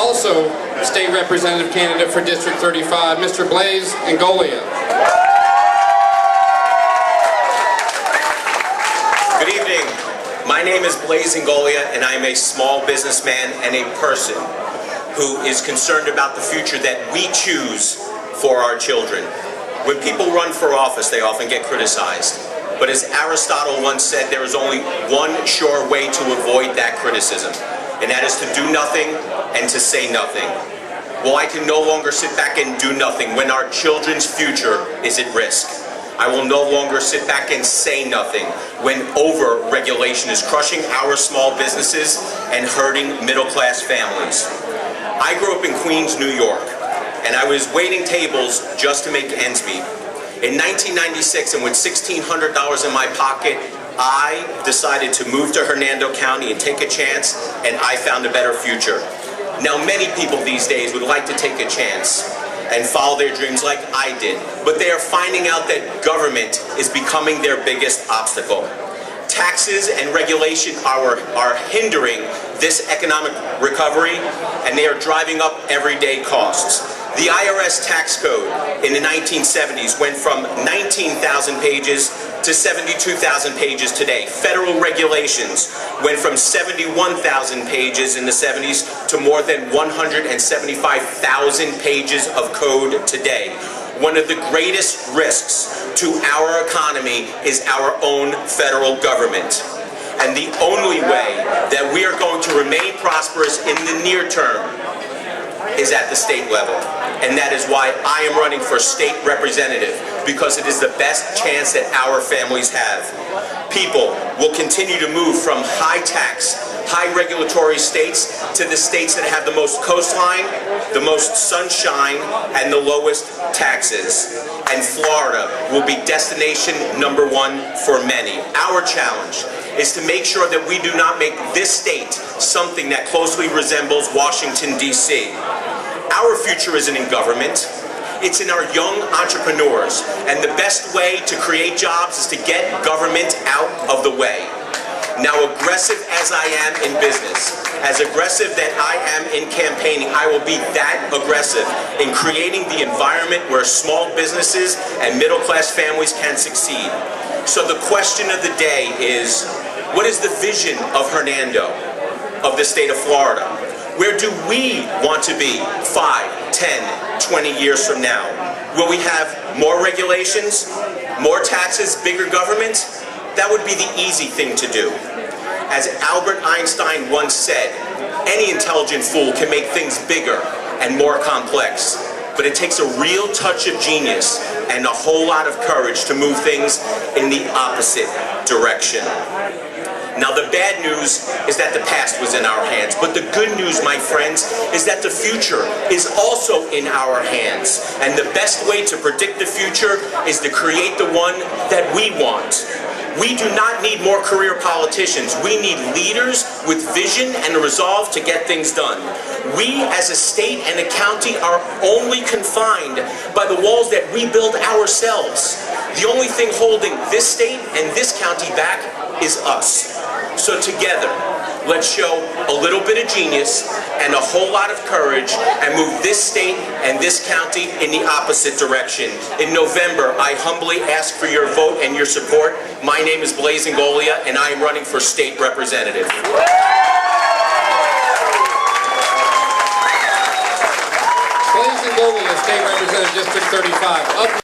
also State Representative candidate for District 35, Mr. Blaise Ingoglia. Good evening. My name is Blaise Ingoglia, and I am a small businessman and a person who is concerned about the future that we choose for our children. When people run for office, they often get criticized. But as Aristotle once said, there is only one sure way to avoid that criticism, and that is to do nothing and to say nothing. Well, I can no longer sit back and do nothing when our children's future is at risk. I will no longer sit back and say nothing when over-regulation is crushing our small businesses and hurting middle-class families. I grew up in Queens, New York, and I was waiting tables just to make ends meet. In 1996, and with $1,600 in my pocket, I decided to move to Hernando County and take a chance, and I found a better future. Now, many people these days would like to take a chance and follow their dreams like I did, but they are finding out that government is becoming their biggest obstacle. Taxes and regulation are hindering this economic recovery, and they are driving up everyday costs. The IRS tax code in the 1970s went from 19,000 pages to 72,000 pages today. Federal regulations went from 71,000 pages in the 70s to more than 175,000 pages of code today. One of the greatest risks to our economy is our own federal government. And the only way that we are going to remain prosperous in the near term is at the state level. And that is why I am running for state representative, because it is the best chance that our families have. People will continue to move from high tax, high regulatory states to the states that have the most coastline, the most sunshine, and the lowest taxes. And Florida will be destination number one for many. Our challenge is to make sure that we do not make this state something that closely resembles Washington, D.C. Our future isn't in government. It's in our young entrepreneurs. And the best way to create jobs is to get government out of the way. Now, aggressive as I am in business, as aggressive that I am in campaigning, I will be that aggressive in creating the environment where small businesses and middle-class families can succeed. So the question of the day is, what is the vision of Hernando, of the state of Florida? Where do we want to be 5, 10, 20 years from now? Will we have more regulations, more taxes, bigger government? That would be the easy thing to do. As Albert Einstein once said, any intelligent fool can make things bigger and more complex. But it takes a real touch of genius and a whole lot of courage to move things in the opposite direction. Now, the bad news is that the past was in our hands, but the good news, my friends, is that the future is also in our hands. And the best way to predict the future is to create the one that we want. We do not need more career politicians. We need leaders with vision and a resolve to get things done. We, as a state and a county, are only confined by the walls that we build ourselves. The only thing holding this state and this county back is us. So together, let's show a little bit of genius and a whole lot of courage and move this state and this county in the opposite direction. In November, I humbly ask for your vote and your support. My name is Blaise Ingoglia, and I am running for state representative. Blaise Ingoglia, State Representative, District 35.